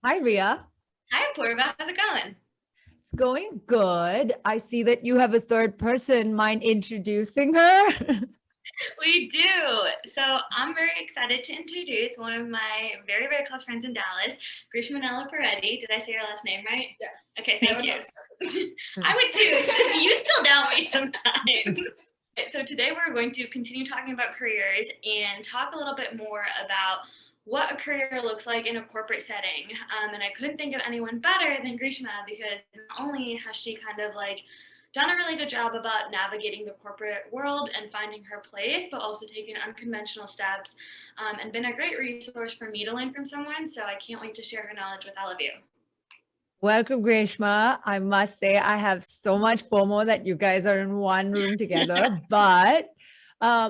Hi, Ria. Hi, Purva. How's it going? It's going good. I see that you have a third person. Mind introducing her? We do. So I'm very excited to introduce one of my very, very close friends in Dallas, Greeshma Nallapareddy. Did I say your last name right? Yes. Okay, thank you. I would too, except you still doubt me sometimes. So today we're going to continue talking about careers and talk a little bit more about what a career looks like in a corporate setting. And I couldn't think of anyone better than Grishma because not only has she kind of like done a really good job about navigating the corporate world and finding her place, but also taking unconventional steps and been a great resource for me to learn from someone. So I can't wait to share her knowledge with all of you. Welcome, Greeshma. I must say, I have so much FOMO that you guys are in one room together, but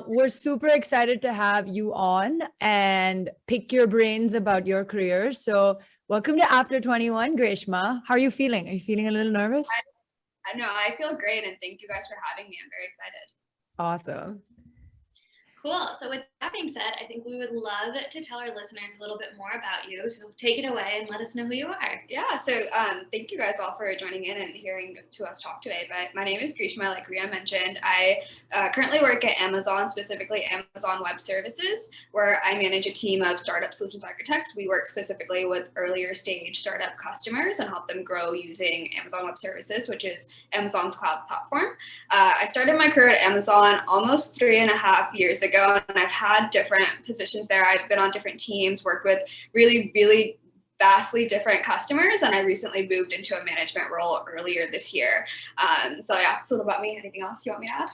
we're super excited to have you on and pick your brains about your career. So welcome to After 21, Greeshma. How are you feeling? Are you feeling a little nervous? I know, I feel great, and thank you guys for having me. I'm very excited. Awesome. Cool. So with that being said, I think we would love to tell our listeners a little bit more about you. So take it away and let us know who you are. Yeah, so thank you guys all for joining in and hearing to us talk today. But my name is Greeshma, like Ria mentioned. I currently work at Amazon, specifically Amazon Web Services, where I manage a team of startup solutions architects. We work specifically with earlier stage startup customers and help them grow using Amazon Web Services, which is Amazon's cloud platform. I started my career at Amazon almost 3.5 years ago, and I've had different positions there. I've been on different teams, worked with really vastly different customers, and I recently moved into a management role earlier this year. So yeah, that's a little about me. Anything else you want me to add?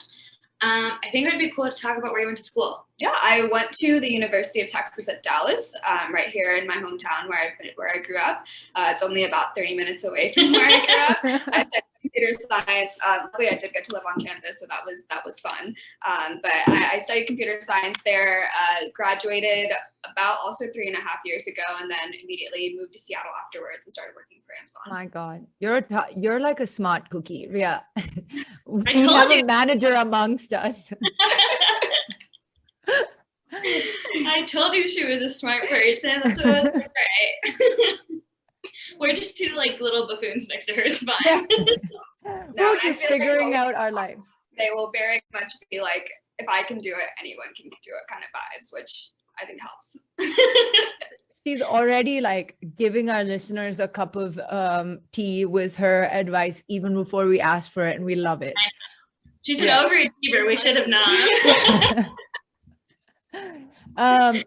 I think it would be cool to talk about where you went to school. Yeah, I went to the University of Texas at Dallas, right here in my hometown where I grew up. It's only about 30 minutes away from where I grew up. I studied computer science. Luckily, I did get to live on campus, so that was fun. But I studied computer science there. Graduated about also 3.5 years ago, and then immediately moved to Seattle afterwards and started working for Amazon. My God, you're like a smart cookie, Ria. We told have a you. manager amongst us. I told you she was a smart person. That's what I was like, right. We're just two like little buffoons next to her. It's fine. No, We're just figuring out our life. They will very much be like, if I can do it, anyone can do it kind of vibes, which I think helps. She's already like giving our listeners a cup of tea with her advice even before we asked for it, and we love it. She's an overachiever. We should have known.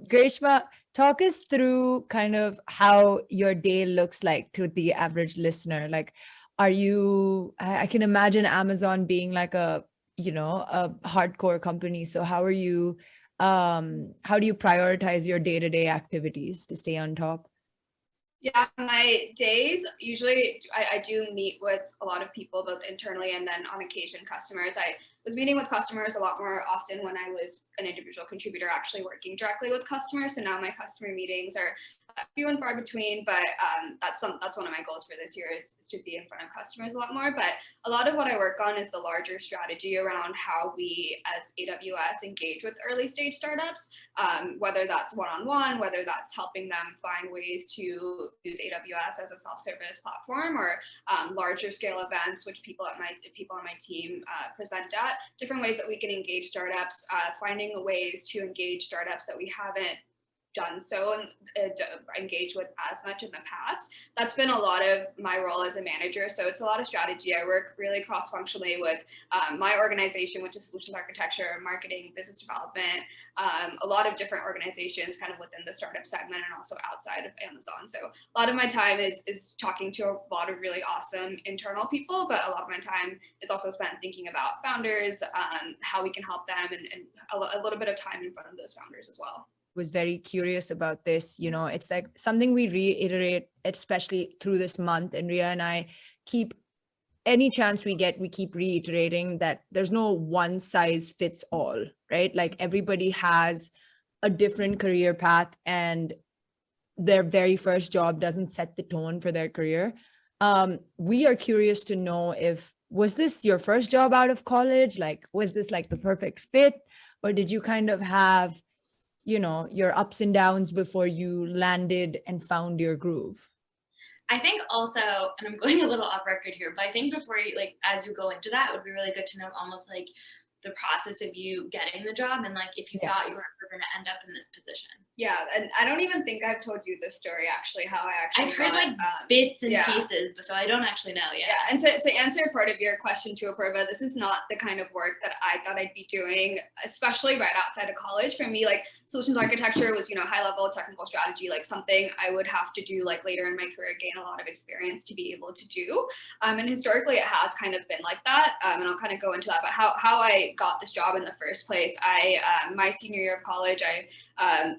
Greshma, talk us through kind of how your day looks like to the average listener. Like, I can imagine Amazon being like a hardcore company. So how do you prioritize your day-to-day activities to stay on top? Yeah, my days usually I do meet with a lot of people, both internally and then on occasion customers. I was meeting with customers a lot more often when I was an individual contributor actually working directly with customers. So now my customer meetings are few and far between, but that's one of my goals for this year is to be in front of customers a lot more. But a lot of what I work on is the larger strategy around how we as AWS engage with early stage startups, whether that's one-on-one, whether that's helping them find ways to use AWS as a self-service platform, or larger scale events, which people on my team present at, different ways that we can engage startups, finding ways to engage startups that we haven't done so and engage with as much in the past. That's been a lot of my role as a manager. So it's a lot of strategy. I work really cross-functionally with my organization, which is solutions architecture, marketing, business development, a lot of different organizations kind of within the startup segment and also outside of Amazon. So a lot of my time is talking to a lot of really awesome internal people, but a lot of my time is also spent thinking about founders, how we can help them, and a little bit of time in front of those founders as well. Was very curious about this. It's like something we reiterate, especially through this month, and Ria and I keep, any chance we get, we keep reiterating that there's no one size fits all, right? Like everybody has a different career path, and their very first job doesn't set the tone for their career. We are curious to know, was this your first job out of college? Like, was this like the perfect fit, or did you kind of have your ups and downs before you landed and found your groove? I think also, and I'm going a little off record here, but I think before you, like, as you go into that, it would be really good to know almost like the process of you getting the job and like if you thought you were ever going to end up in this position. Yeah, and I don't even think I've told you this story actually, how I actually I've heard like bits and pieces, so I don't actually know yet. Yeah, and to answer part of your question too, Apurva, this is not the kind of work that I thought I'd be doing, especially right outside of college. For me, like solutions architecture was, you know, high level technical strategy, like something I would have to do like later in my career, gain a lot of experience to be able to do. And historically it has kind of been like that. And I'll kind of go into that, but how I got this job in the first place, my senior year of college,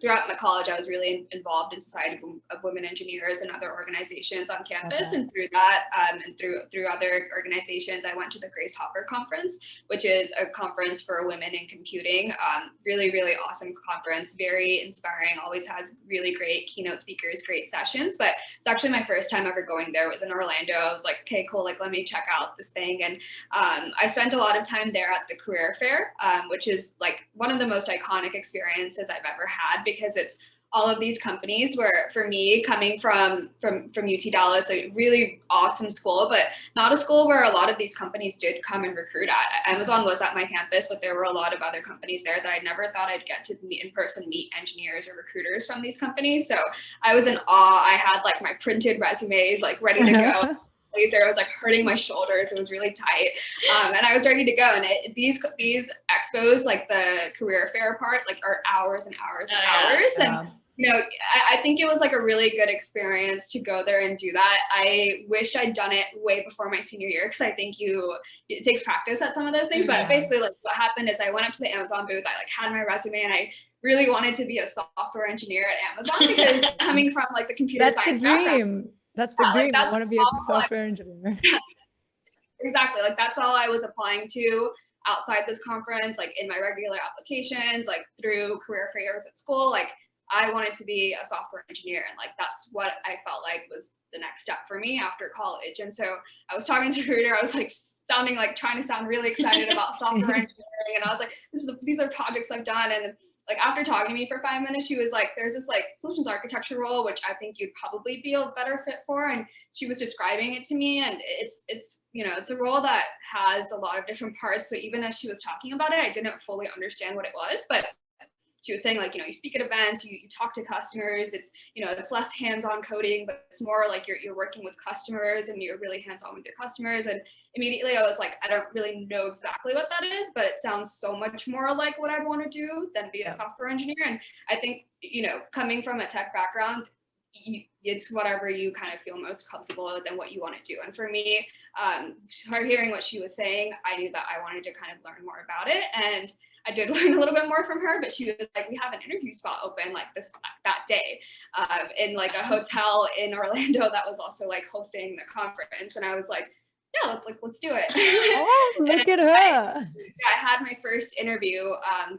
throughout my college, I was really involved in Society of Women Engineers and other organizations on campus. And through that, and through other organizations, I went to the Grace Hopper Conference, which is a conference for women in computing. Really, really awesome conference, very inspiring, always has really great keynote speakers, great sessions. But it's actually my first time ever going there. It was in Orlando. I was like, okay, cool, like let me check out this thing. And I spent a lot of time there at the career fair, which is like one of the most iconic experiences I've ever had, because it's all of these companies where, for me, coming from UT Dallas, a really awesome school, but not a school where a lot of these companies did come and recruit at. Amazon was at my campus, but there were a lot of other companies there that I never thought I'd get to meet in person, meet engineers or recruiters from these companies. So I was in awe. I had like my printed resumes like ready to go. Laser, I was like hurting my shoulders. It was really tight, and I was ready to go. And these expos, like the career fair part, like are hours and hours and hours. And you know, I think it was like a really good experience to go there and do that. I wished I'd done it way before my senior year, because I think it takes practice at some of those things. But basically, like what happened is I went up to the Amazon booth. I like had my resume, and I really wanted to be a software engineer at Amazon, because coming from like the computer science background. That's the dream. Like, I want to be a software engineer. Exactly. Like that's all I was applying to outside this conference, like in my regular applications, like through career fairs at school. Like I wanted to be a software engineer, and like that's what I felt like was the next step for me after college. And so I was talking to a recruiter. I was like trying to sound really excited about software engineering, and I was like, these are projects I've done. And like after talking to me for 5 minutes, she was like, there's this like solutions architecture role, which I think you'd probably be a better fit for. And she was describing it to me, and it's you know, it's a role that has a lot of different parts. So even as she was talking about it, I didn't fully understand what it was, but she was saying like, you know, you speak at events, you talk to customers, it's, you know, it's less hands-on coding, but it's more like you're working with customers and you're really hands-on with your customers. And immediately I was like, I don't really know exactly what that is, but it sounds so much more like what I'd want to do than be a software engineer. And I think, you know, coming from a tech background, it's whatever you kind of feel most comfortable with and what you want to do. And for me, her hearing what she was saying, I knew that I wanted to kind of learn more about it. And I did learn a little bit more from her, but she was like, we have an interview spot open like that day in like a hotel in Orlando that was also like hosting the conference. And I was like, yeah, let's do it. Oh, look at her. I had my first interview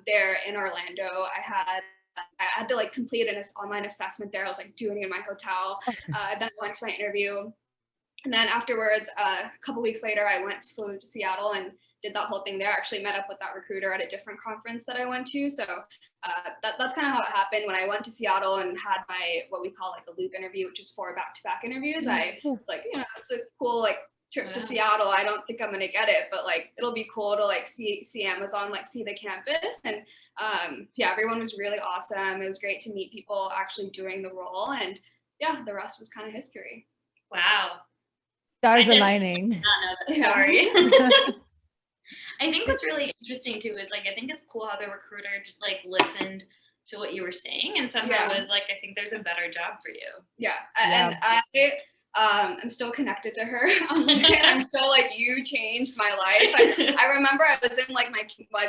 there in Orlando. I had to like complete an online assessment there. I was like doing it in my hotel. Then I went to my interview. And then afterwards, a couple weeks later, I flew to Seattle and did that whole thing there. I actually met up with that recruiter at a different conference that I went to. So that's kind of how it happened. When I went to Seattle and had my, what we call like a loop interview, which is 4 back-to-back interviews, I was like, you know, it's a cool like trip to Seattle. I don't think I'm going to get it, but like, it'll be cool to like see Amazon, like see the campus. And yeah, everyone was really awesome. It was great to meet people actually doing the role. And yeah, the rest was kind of history. Wow. Stars aligning. I don't know that story. I think what's really interesting too is like, I think it's cool how the recruiter just like listened to what you were saying and somehow was like, I think there's a better job for you. Yeah. And I'm still connected to her on LinkedIn. I'm still like, you changed my life. I remember I was in like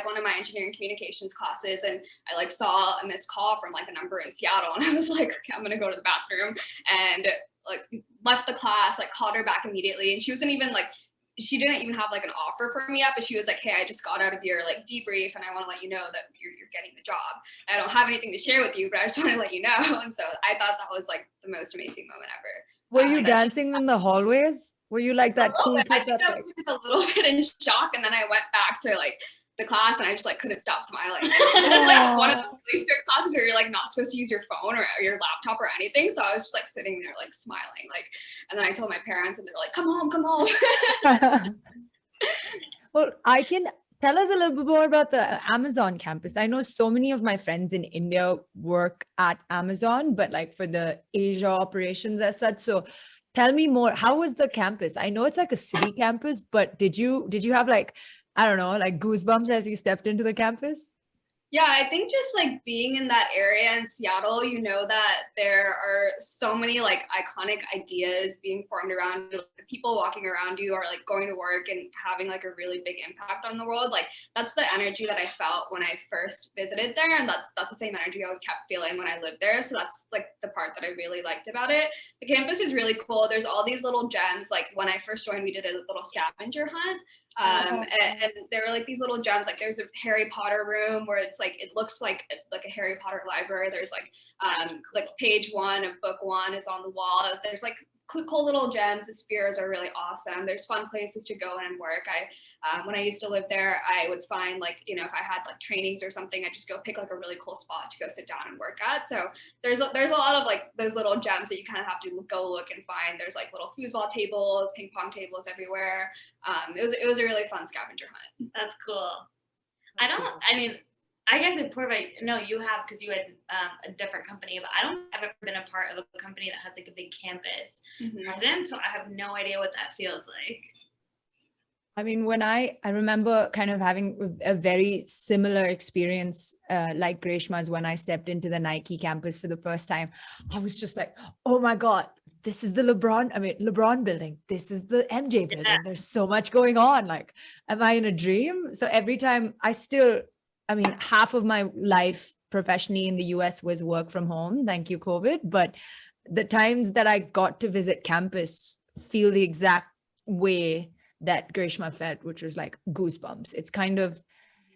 one of my engineering communications classes, and I like saw a missed call from like a number in Seattle, and I was like, okay, I'm gonna go to the bathroom, and like left the class, like called her back immediately, and she didn't even have like an offer for me yet, but she was like, hey, I just got out of your like debrief, and I want to let you know that you're getting the job. I don't have anything to share with you, but I just want to let you know. And so I thought that was like the most amazing moment ever. Were you dancing in the hallways? Were you like that cool kid? I think I was a little bit in shock, and then I went back to like the class and I just like couldn't stop smiling. And this is like one of the really strict classes where you're like not supposed to use your phone or your laptop or anything. So I was just like sitting there like smiling, like, and then I told my parents and they're like, come home. Well, I can tell us a little bit more about the Amazon campus. I know so many of my friends in India work at Amazon, but like for the Asia operations as such. So tell me more. How was the campus? I know it's like a city campus, but did you have like, I don't know, like goosebumps as you stepped into the campus? Yeah, I think just like being in that area in Seattle, you know that there are so many like iconic ideas being formed around you. Like, the people walking around you are like going to work and having like a really big impact on the world. Like that's the energy that I felt when I first visited there, and that's the same energy I was kept feeling when I lived there. So that's like the part that I really liked about it. The campus is really cool. There's all these little gems. Like when I first joined, we did a little scavenger hunt. And there were like these little gems, like there's a Harry Potter room where it's like, it looks like a Harry Potter library. There's like page 1 of book 1 is on the wall. There's like cool little gems. The spheres are really awesome. There's fun places to go and work. When I used to live there, I would find like, you know, if I had like trainings or something, I'd just go pick like a really cool spot to go sit down and work at. So there's a lot of like those little gems that you kind of have to go look and find. There's like little foosball tables, ping pong tables everywhere. It was a really fun scavenger hunt. That's cool. I guess in Puerto, no, you have, because you had a different company, but I don't think I've ever been a part of a company that has like a big campus presence, so I have no idea what that feels like. I mean, when I remember kind of having a very similar experience like Greeshma's when I stepped into the Nike campus for the first time. I was just like, oh my God, this is the LeBron building. This is the MJ building. Yeah. There's so much going on. Like, am I in a dream? So every time half of my life professionally in the US was work from home. Thank you, COVID. But the times that I got to visit campus feel the exact way that Greeshma felt, which was like goosebumps.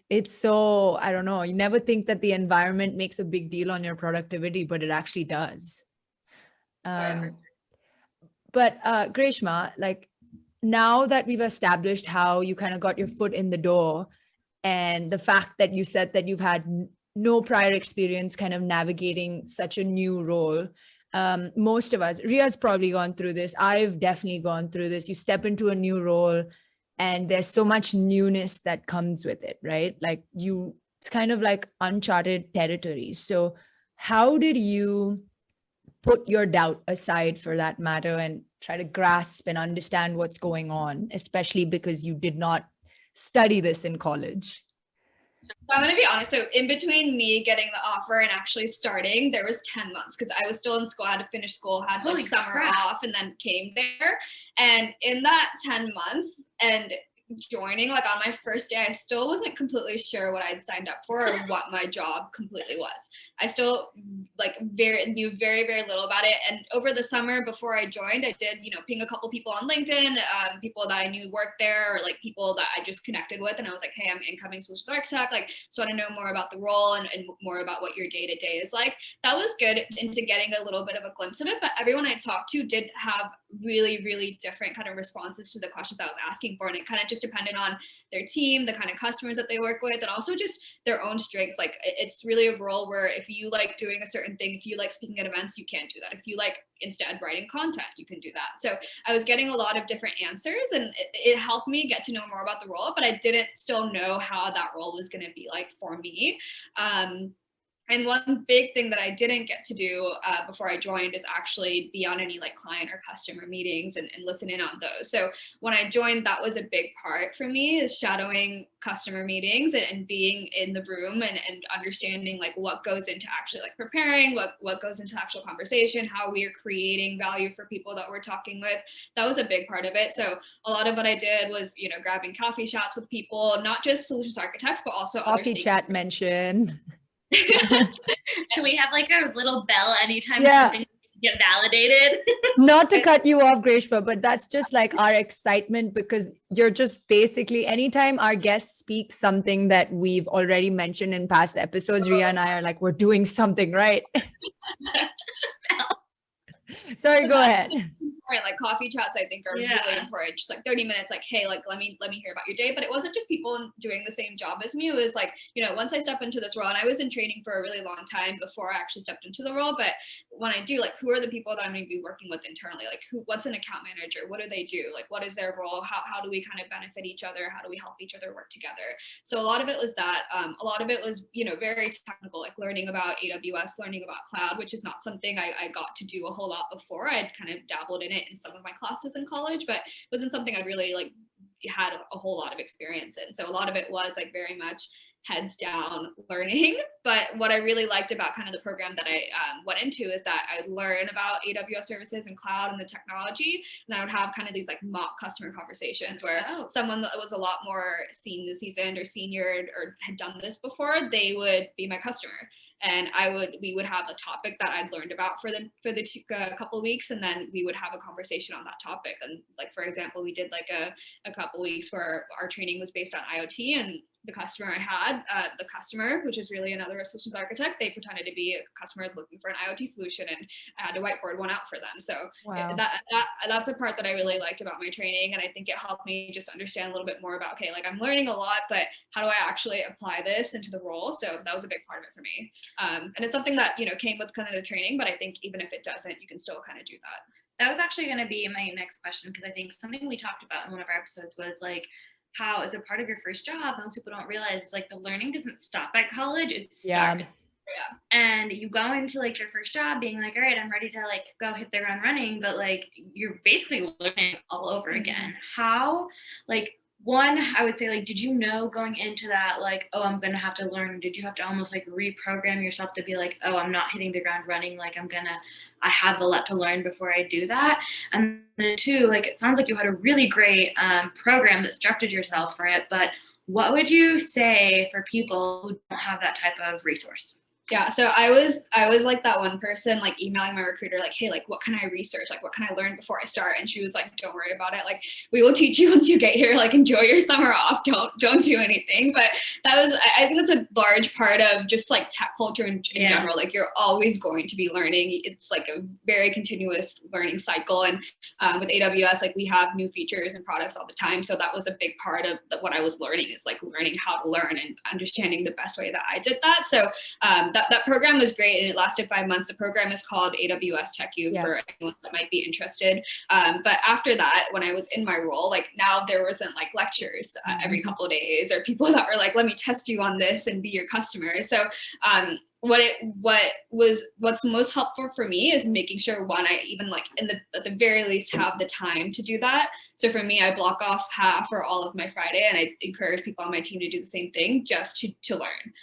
It's so, I don't know, you never think that the environment makes a big deal on your productivity, but it actually does. But Greeshma, like now that we've established how you kind of got your foot in the door and the fact that you said that you've had no prior experience kind of navigating such a new role, most of us, Ria's probably gone through this. I've definitely gone through this. You step into a new role and there's so much newness that comes with it, right? Like it's kind of like uncharted territories. So how did you put your doubt aside for that matter and try to grasp and understand what's going on, especially because you did not study this in college? So I'm going to be honest. So in between me getting the offer and actually starting, there was 10 months because I was still in school. I had to finish school, had like summer off, and then came there. And in that 10 months and joining, like on my first day, I still wasn't completely sure what I'd signed up for or what my job completely was. I still knew very, very little about it. And over the summer before I joined, I did, ping a couple people on LinkedIn, people that I knew worked there, or like people that I just connected with. And I was like, hey, I'm incoming solutions architect. Like, so I want to know more about the role and more about what your day-to-day is like. That was good into getting a little bit of a glimpse of it. But everyone I talked to did have really, really different kind of responses to the questions I was asking for. And it kind of just depended on their team, the kind of customers that they work with, and also just their own strengths. Like it's really a role where if you like doing a certain thing, if you like speaking at events, you can't do that. If you like instead writing content, you can do that. So I was getting a lot of different answers, and it helped me get to know more about the role, but I didn't still know how that role was going to be like for me. And one big thing that I didn't get to do before I joined is actually be on any like client or customer meetings and listen in on those. So when I joined, that was a big part for me, is shadowing customer meetings and being in the room and understanding like what goes into actually like preparing, what goes into actual conversation, how we are creating value for people that we're talking with. That was a big part of it. So a lot of what I did was, grabbing coffee chats with people, not just solutions architects, but also coffee chat mention. Should we have like a little bell anytime something get validated? Not to cut you off, Greeshma, but that's just like our excitement, because you're just basically, anytime our guest speaks something that we've already mentioned in past episodes, Ria and I are like, we're doing something right. Sorry, go ahead. Like coffee chats, I think are really important. Just like 30 minutes, like, hey, like, let me hear about your day. But it wasn't just people doing the same job as me. It was like, you know, once I stepped into this role, and I was in training for a really long time before I actually stepped into the role. But when I do, like, who are the people that I'm going to be working with internally? Like, what's an account manager? What do they do? Like, what is their role? How do we kind of benefit each other? How do we help each other work together? So a lot of it was that. A lot of it was, you know, very technical, like learning about AWS, learning about cloud, which is not something I got to do a whole lot before. I'd kind of dabbled in it in some of my classes in college, but it wasn't something I'd really like had a whole lot of experience in. So a lot of it was like very much heads down learning. But what I really liked about kind of the program that I went into is that I learned about AWS services and cloud and the technology. And I would have kind of these like mock customer conversations where someone that was a lot more seasoned or senior or had done this before, they would be my customer. And we would have a topic that I'd learned about for the couple of weeks, and then we would have a conversation on that topic. And like, for example, we did like a couple of weeks where our training was based on IoT, and the customer I had, the customer, which is really another solutions architect, they pretended to be a customer looking for an IoT solution, and I had to whiteboard one out for them. So that's a part that I really liked about my training. And I think it helped me just understand a little bit more about, okay, like I'm learning a lot, but how do I actually apply this into the role? So that was a big part of it for me. And it's something that, you know, came with kind of the training, but I think even if it doesn't, you can still kind of do that. That was actually going to be my next question, because I think something we talked about in one of our episodes was like, how as a part of your first job, most people don't realize it's like the learning doesn't stop at college, it starts. And you go into like your first job being like, all right, I'm ready to like go hit the ground running, but like you're basically learning all over again. How, like, one, I would say, like, did you know going into that, like, oh, I'm going to have to learn? Did you have to almost like reprogram yourself to be like, oh, I'm not hitting the ground running. Like, I have a lot to learn before I do that. And then two, like, it sounds like you had a really great program that structured yourself for it. But what would you say for people who don't have that type of resource? Yeah, so I was like that one person, like emailing my recruiter, like, hey, like, what can I research? Like, what can I learn before I start? And she was like, don't worry about it. Like, we will teach you once you get here. Like, enjoy your summer off. Don't do anything. But I think that's a large part of just like tech culture in general. Like, you're always going to be learning. It's like a very continuous learning cycle. And with AWS, like, we have new features and products all the time. So that was a big part of what I was learning, is like learning how to learn and understanding the best way that I did that. So that program was great, and it lasted 5 months. The program is called AWS TechU for anyone that might be interested. But after that, when I was in my role, like now there wasn't like lectures every couple of days, or people that were like, let me test you on this and be your customer. So what's most helpful for me is making sure, one, I even like at the very least have the time to do that. So for me, I block off half or all of my Friday, and I encourage people on my team to do the same thing, just to learn.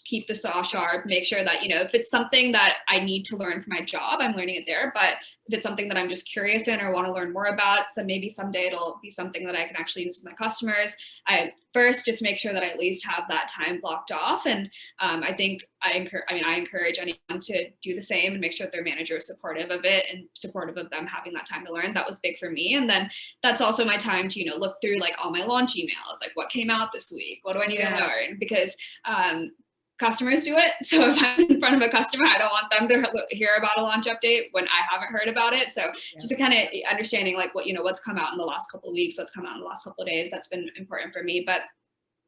Keep the saw sharp, make sure that, you know, if it's something that I need to learn for my job, I'm learning it there. But if it's something that I'm just curious in or want to learn more about, so maybe someday it'll be something that I can actually use with my customers, I first just make sure that I at least have that time blocked off. And I think I encourage anyone to do the same and make sure that their manager is supportive of it and supportive of them having that time to learn. That was big for me. And then that's also my time to, you know, look through like all my launch emails, like what came out this week, what do I need to learn? Because customers do it. So if I'm in front of a customer, I don't want them to hear about a launch update when I haven't heard about it. So just to kind of understanding like what, you know, what's come out in the last couple of weeks, what's come out in the last couple of days, that's been important for me. But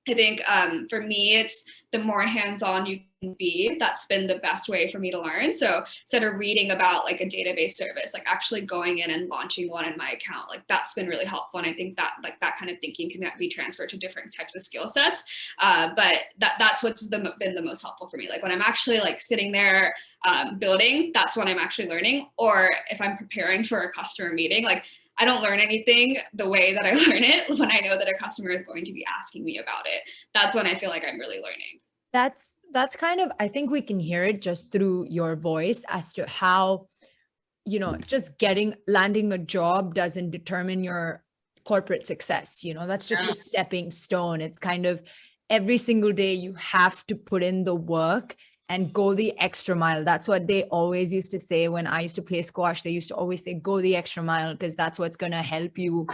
I think for me, it's the more hands-on you can be, that's been the best way for me to learn. So instead of reading about like a database service, like actually going in and launching one in my account, like that's been really helpful. And I think that like that kind of thinking can be transferred to different types of skill sets. But that's what's been the most helpful for me. Like when I'm actually like sitting there building, that's when I'm actually learning. Or if I'm preparing for a customer meeting, like I don't learn anything the way that I learn it when I know that a customer is going to be asking me about it. That's when I feel like I'm really learning. That's kind of, I think we can hear it just through your voice as to how, you know, just landing a job doesn't determine your corporate success. You know, that's just a stepping stone. It's kind of every single day you have to put in the work and go the extra mile. That's what they always used to say when I used to play squash. They used to always say, go the extra mile, because that's what's going to help you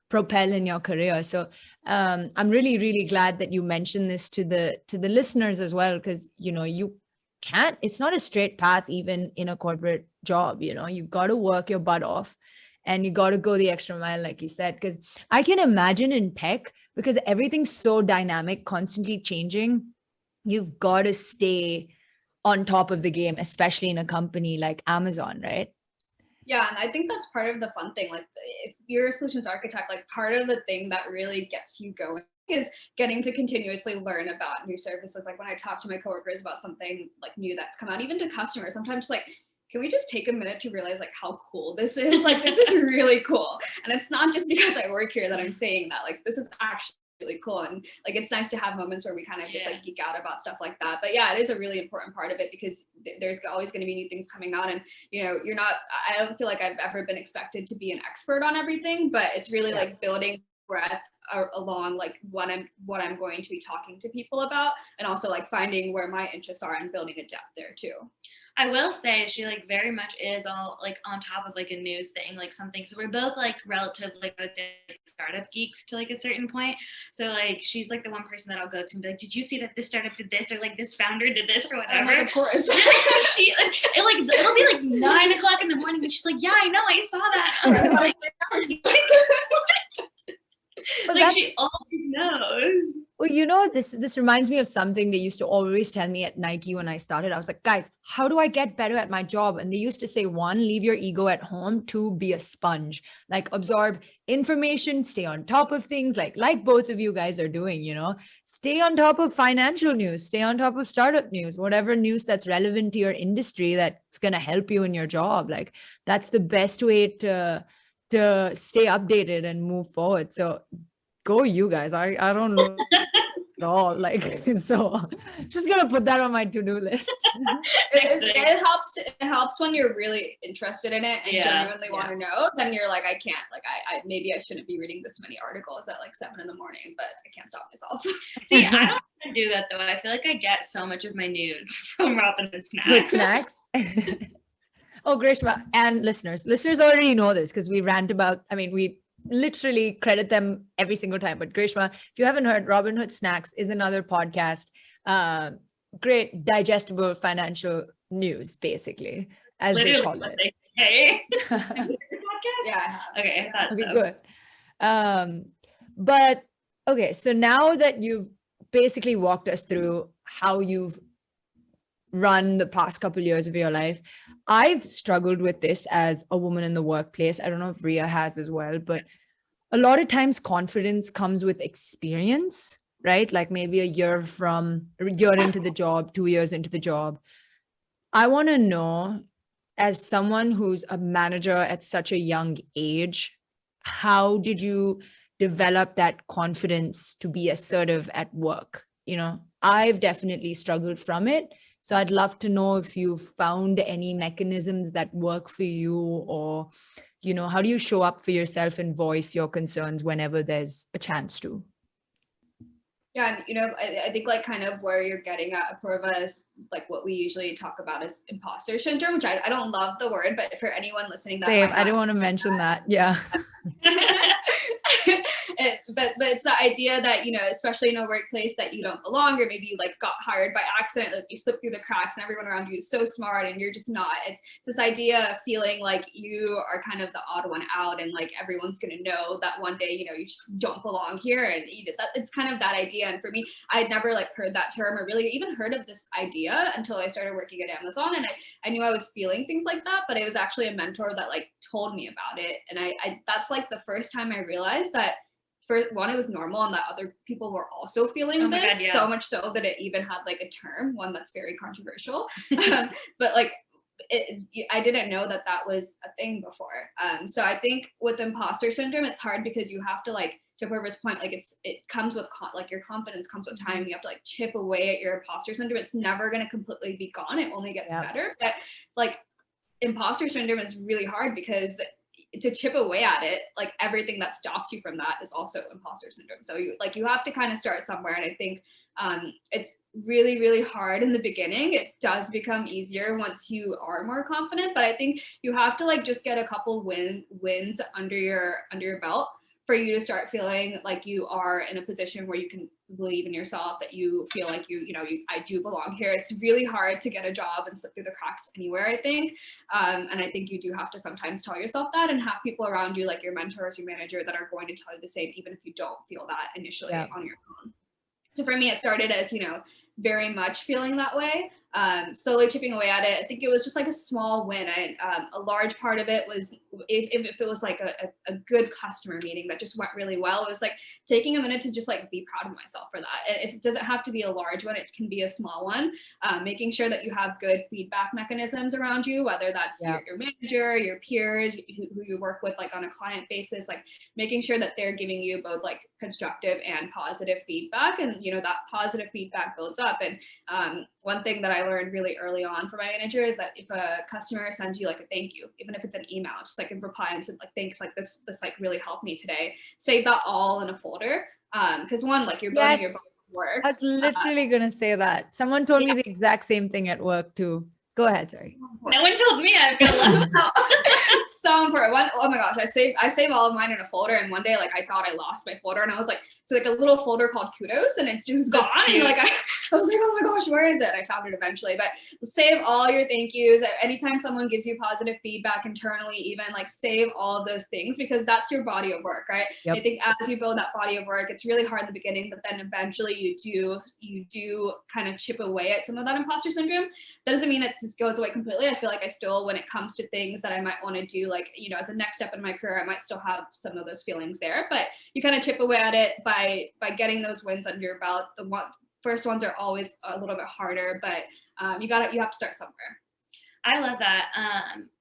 propel in your career. So I'm really, really glad that you mentioned this to the listeners as well, because, you know, it's not a straight path, even in a corporate job. You know, you've got to work your butt off. and you got to go the extra mile, like you said, because I can imagine in tech, because everything's so dynamic, constantly changing, you've got to stay on top of the game, especially in a company like Amazon, right? Yeah, and I think that's part of the fun thing. Like, if you're a solutions architect, like part of the thing that really gets you going is getting to continuously learn about new services. Like when I talk to my coworkers about something like new that's come out, even to customers, sometimes like, can we just take a minute to realize like how cool this is? Like, this is really cool. And it's not just because I work here that I'm saying that. Like, this is actually really cool, and like it's nice to have moments where we kind of just like geek out about stuff like that. But yeah, it is a really important part of it, because there's always going to be new things coming out, and you know, I don't feel like I've ever been expected to be an expert on everything, but it's really like building breadth along like what I'm going to be talking to people about, and also like finding where my interests are and building a depth there too. I will say she like very much is all like on top of like a news thing, like something. So we're both like relative like startup geeks to like a certain point. So like she's like the one person that I'll go to and be like, did you see that this startup did this, or like this founder did this, or whatever? Like, of course. She it'll be like 9 o'clock in the morning, and she's like, yeah, I know, I saw that. I was like, what? But like she always knows. Well, you know, this reminds me of something they used to always tell me at Nike when I started. I was like, guys, how do I get better at my job? And they used to say, 1, leave your ego at home. 2, be a sponge, like absorb information, stay on top of things like both of you guys are doing, you know, stay on top of financial news, stay on top of startup news, whatever news that's relevant to your industry that's going to help you in your job. Like that's the best way to stay updated and move forward. So go you guys. I don't know at all. Like, so just gonna put that on my to-do list. it helps when you're really interested in it and genuinely want to know. Then you're like, I can't, like I maybe I shouldn't be reading this many articles at like 7 a.m, but I can't stop myself. See, I don't do that though. I feel like I get so much of my news from Robin and Snacks. With Snacks. Oh, Greeshma, and listeners already know this because we rant about, I mean, we literally credit them every single time. But Greeshma, if you haven't heard, Robin Hood Snacks is another podcast. Great digestible financial news, basically, as literally they call it. Hey. Yeah. Okay, I thought okay, so. Good. But okay, so now that you've basically walked us through how you've run the past couple of years of your life, I've struggled with this as a woman in the workplace. I don't know if Ria has as well, but a lot of times confidence comes with experience, right? Like maybe a year into the job, 2 years into the job. I want to know, as someone who's a manager at such a young age, how did you develop that confidence to be assertive at work? You know, I've definitely struggled from it. So I'd love to know if you found any mechanisms that work for you, or, you know, how do you show up for yourself and voice your concerns whenever there's a chance to? Yeah, and you know, I think like kind of where you're getting at, Apurva, is like what we usually talk about is imposter syndrome, which I don't love the word, but for anyone listening, that I didn't want to mention that. Yeah. But it's the idea that, you know, especially in a workplace, that you don't belong, or maybe you like got hired by accident, like you slipped through the cracks and everyone around you is so smart and you're just not. It's this idea of feeling like you are kind of the odd one out, and like everyone's going to know that one day, you know, you just don't belong here. And it's kind of that idea. And for me, I had never like heard that term or really even heard of this idea until I started working at Amazon. And I knew I was feeling things like that, but it was actually a mentor that like told me about it. And I that's like the first time I realized that, for one, it was normal, and that other people were also feeling this. God, yeah. So much so that it even had like a term, one that's very controversial. But like I didn't know that was a thing before. So I think with imposter syndrome, it's hard because you have to, like, to Purva's point, like it comes with like your confidence comes with time. You have to like chip away at your imposter syndrome. It's never going to completely be gone. It only gets better. But like imposter syndrome is really hard because to chip away at it, like everything that stops you from that is also imposter syndrome. So you have to kind of start somewhere. And I think it's really, really hard in the beginning. It does become easier once you are more confident, but I think you have to like just get a couple wins under your belt for you to start feeling like you are in a position where you can believe in yourself, that you feel like I do belong here. It's really hard to get a job and slip through the cracks anywhere, I think. And I think you do have to sometimes tell yourself that, and have people around you, like your mentors, your manager, that are going to tell you the same, even if you don't feel that initially on your own. So for me, it started as, very much feeling that way, slowly chipping away at it. I think it was just like a small win. A large part of it was if it was like a good customer meeting that just went really well, it was like taking a minute to just like be proud of myself for that. It doesn't have to be a large one, it can be a small one. Making sure that you have good feedback mechanisms around you, whether that's your manager, your peers, who you work with like on a client basis, like making sure that they're giving you both like constructive and positive feedback, and that positive feedback builds up. And one thing that I learned really early on from my manager is that if a customer sends you like a thank you, even if it's an email, just like a reply and said like, thanks, like this like really helped me today, save that all in a folder. Because one, like you're building your work. I was literally gonna say that. Someone told me the exact same thing at work too. Go ahead, sorry. No one told me I feel left out. So important. Oh my gosh, I save all of mine in a folder, and one day like I thought I lost my folder, and I was like, it's like a little folder called kudos, and it's just gone. And like I was like, oh my gosh, where is it? I found it eventually. But save all your thank yous. Anytime someone gives you positive feedback internally, even like save all of those things, because that's your body of work, right? I think as you build that body of work, it's really hard in the beginning, but then eventually you do kind of chip away at some of that imposter syndrome. That doesn't mean it goes away completely. I feel like I still, when it comes to things that I might want to do, like, as a next step in my career, I might still have some of those feelings there, but you kind of chip away at it by getting those wins under your belt. First ones are always a little bit harder, but you have to start somewhere. I love that.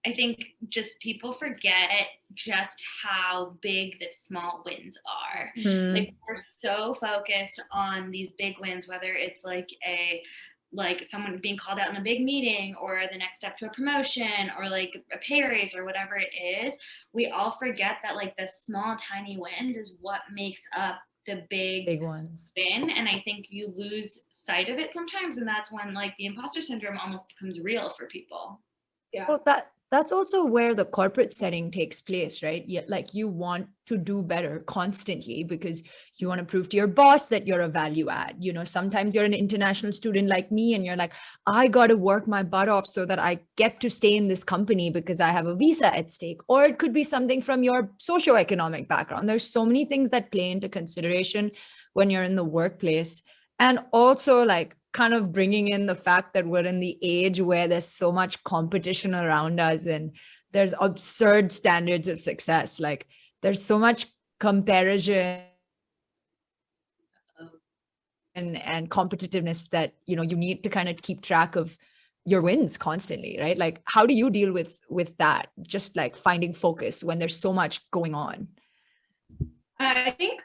I think just people forget just how big the small wins are. Like we're so focused on these big wins, whether it's like someone being called out in a big meeting, or the next step to a promotion, or like a pay raise, or whatever it is. We all forget that like the small, tiny wins is what makes up the big ones win. And I think you lose sight of it sometimes, and that's when like the imposter syndrome almost becomes real for people. Well, that's also where the corporate setting takes place, right? Like you want to do better constantly because you want to prove to your boss that you're a value add. Sometimes you're an international student like me, and you're like, I got to work my butt off so that I get to stay in this company because I have a visa at stake. Or it could be something from your socioeconomic background. There's so many things that play into consideration when you're in the workplace. And also like kind of bringing in the fact that we're in the age where there's so much competition around us, and there's absurd standards of success. Like there's so much comparison and competitiveness that, you need to kind of keep track of your wins constantly, right? Like, how do you deal with that? Just like finding focus when there's so much going on. I think,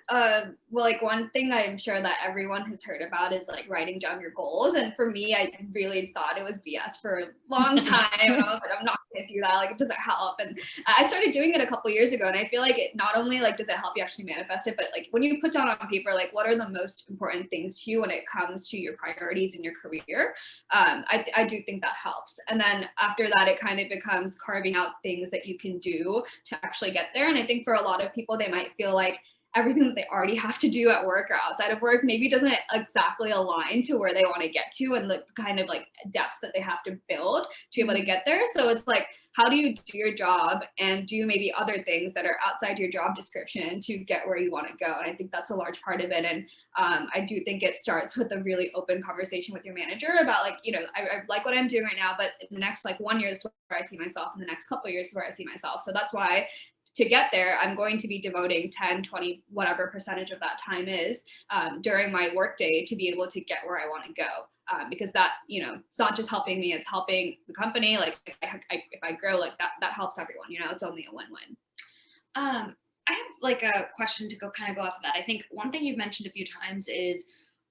like one thing I'm sure that everyone has heard about is like writing down your goals. And for me, I really thought it was BS for a long time. And I was like, I'm not going to do that. Like, it doesn't help. And I started doing it a couple years ago. And I feel like it not only like, does it help you actually manifest it, but like when you put down on paper, like what are the most important things to you when it comes to your priorities in your career? I do think that helps. And then after that, it kind of becomes carving out things that you can do to actually get there. And I think for a lot of people, they might feel like everything that they already have to do at work or outside of work maybe doesn't exactly align to where they want to get to, and the kind of like depths that they have to build to be able to get there. So it's like, how do you do your job and do maybe other things that are outside your job description to get where you want to go? And I think that's a large part of it. And I do think it starts with a really open conversation with your manager about like, I like what I'm doing right now, but in the next like 1 year, this is where I see myself. In the next couple of years is where I see myself. So that's why to get there, I'm going to be devoting 10, 20, whatever percentage of that time is during my workday to be able to get where I want to go. Because that, it's not just helping me, it's helping the company. Like if I grow, like that helps everyone, it's only a win-win. I have like a question to go off of that. I think one thing you've mentioned a few times is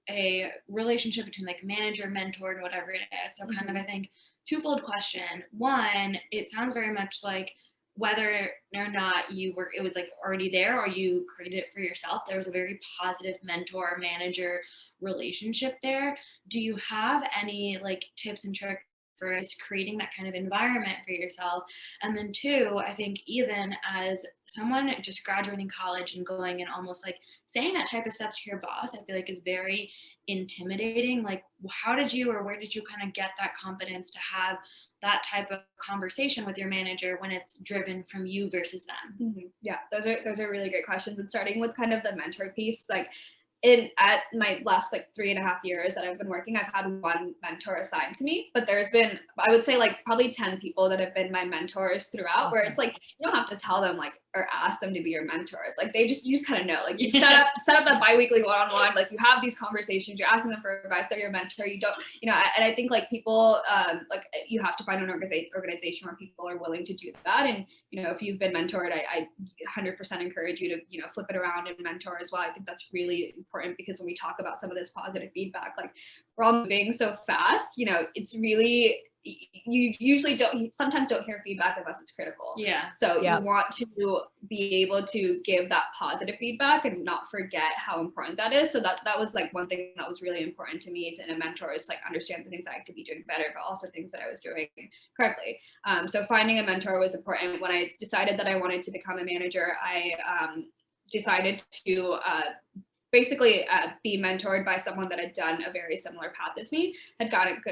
a relationship between like manager, mentor, whatever it is. So kind of, I think, twofold question. One, it sounds very much like whether or not it was like already there or you created it for yourself, there was a very positive mentor manager relationship there. Do you have any like tips and tricks first, creating that kind of environment for yourself. And then two, I think even as someone just graduating college and going and almost like saying that type of stuff to your boss, I feel like is very intimidating. Like, how did you, or where did you kind of get that confidence to have that type of conversation with your manager when it's driven from you versus them? Yeah, those are really great questions. And starting with kind of the mentor piece, like at my last like 3.5 years that I've been working, I've had one mentor assigned to me, but there's been, I would say, like probably 10 people that have been my mentors throughout, where it's like, you don't have to tell them like, or ask them to be your mentor. It's like, you just kind of know, like you set up that biweekly one-on-one, like you have these conversations, you're asking them for advice, they're your mentor, you don't, you know, and I think like people, like you have to find an organization where people are willing to do that. And, you know, if you've been mentored, I 100% encourage you to, you know, flip it around and mentor as well. I think that's really important, because when we talk about some of this positive feedback, like we're all moving so fast, you know, it's really, you usually sometimes don't hear feedback unless it's critical. Yeah. So you want to be able to give that positive feedback and not forget how important that is. So that was like one thing that was really important to me in a mentor, is like understand the things that I could be doing better, but also things that I was doing correctly. So finding a mentor was important. When I decided that I wanted to become a manager, I decided to basically be mentored by someone that had done a very similar path as me, had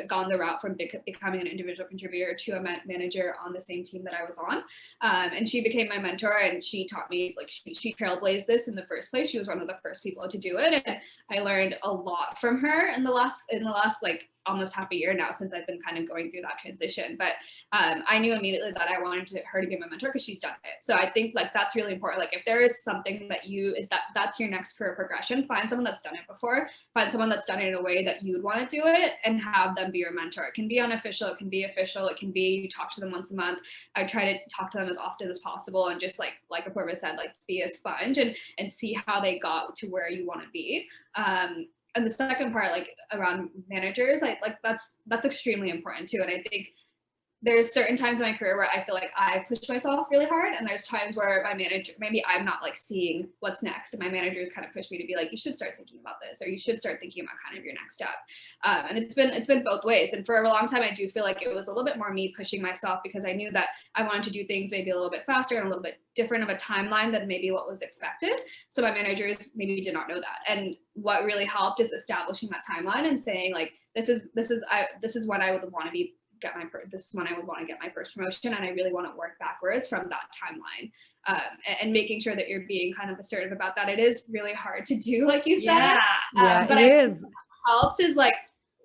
gone the route from becoming an individual contributor to a manager on the same team that I was on. And she became my mentor, and she taught me, like she trailblazed this in the first place. She was one of the first people to do it. And I learned a lot from her in the last like almost half a year now, since I've been kind of going through that transition. But I knew immediately that I wanted her to be my mentor because she's done it. So I think like that's really important. Like if there is something that that's your next career progression, find someone that's done it before, find someone that's done it in a way that you would want to do it, and have them be your mentor. It can be unofficial, it can be official, it can be you talk to them once a month. I try to talk to them as often as possible, and just like Apurva said, like be a sponge and see how they got to where you want to be. And the second part, like around managers, that's extremely important too. And I think there's certain times in my career where I feel like I push myself really hard, and there's times where my manager, maybe I'm not like seeing what's next, and my managers kind of push me to be like, you should start thinking about this, or you should start thinking about kind of your next step. And it's been both ways. And for a long time, I do feel like it was a little bit more me pushing myself, because I knew that I wanted to do things maybe a little bit faster and a little bit different of a timeline than maybe what was expected. So my managers maybe did not know that. And what really helped is establishing that timeline and saying like, this is when I would want to be this is when I would want to get my first promotion, and I really want to work backwards from that timeline, and making sure that you're being kind of assertive about that. It is really hard to do, like you said, but I think what helps is like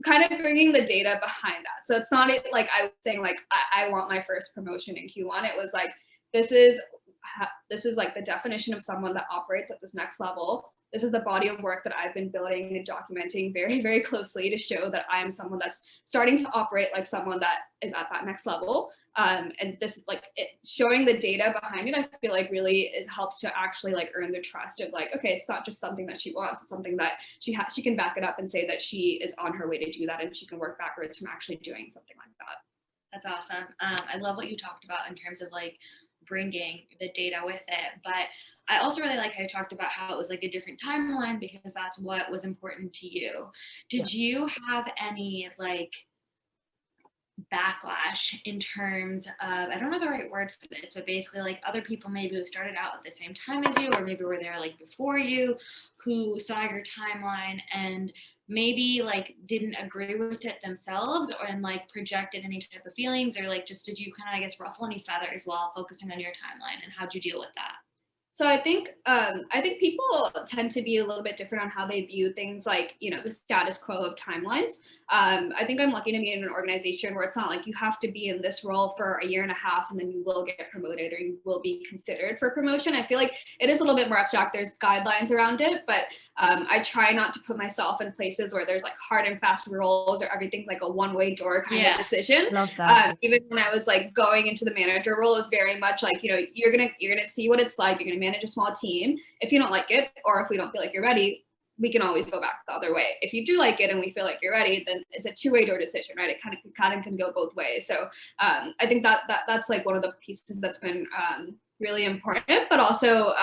kind of bringing the data behind that. So it's not like I was saying like I want my first promotion in Q1. It was like this is like the definition of someone that operates at this next level. This is the body of work that I've been building and documenting very, very closely to show that I am someone that's starting to operate like someone that is at that next level. And this, like showing the data behind it, I feel like really it helps to actually like earn the trust of like, okay, it's not just something that she wants, it's something that she can back it up and say that she is on her way to do that, and she can work backwards from actually doing something like that. That's awesome. I love what you talked about in terms of like bringing the data with it, but I also really like how you talked about how it was like a different timeline, because that's what was important to you. Did you have any like backlash in terms of, I don't know the right word for this, but basically like other people maybe who started out at the same time as you, or maybe were there like before you, who saw your timeline and maybe like didn't agree with it themselves, or and like projected any type of feelings, or like just did you kind of, I guess, ruffle any feathers while focusing on your timeline, and how'd you deal with that? So I think people tend to be a little bit different on how they view things like, you know, the status quo of timelines. I think I'm lucky to be in an organization where it's not like you have to be in this role for a year and a half and then you will get promoted or you will be considered for promotion. I feel like it is a little bit more abstract. There's guidelines around it, but I try not to put myself in places where there's like hard and fast rules or everything's like a one-way door kind of decision. Love that. Even when I was like going into the manager role, it was very much like, you know, you're gonna see what it's like. You're gonna manage a small team. If you don't like it, or if we don't feel like you're ready, we can always go back the other way. If you do like it and we feel like you're ready, then it's a two-way door decision, right? It kind of can go both ways. So I think that's like one of the pieces that's been really important, but also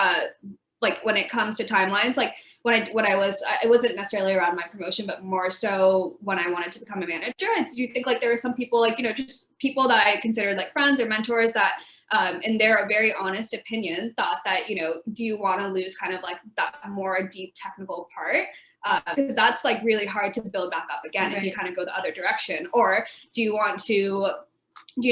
like when it comes to timelines, like it wasn't necessarily around my promotion, but more so when I wanted to become a manager. I do think like there were some people, like, just people that I considered like friends or mentors that in their very honest opinion thought that, do you want to lose kind of like that more deep technical part? Because that's like really hard to build back up again if you kind of go the other direction. Or do you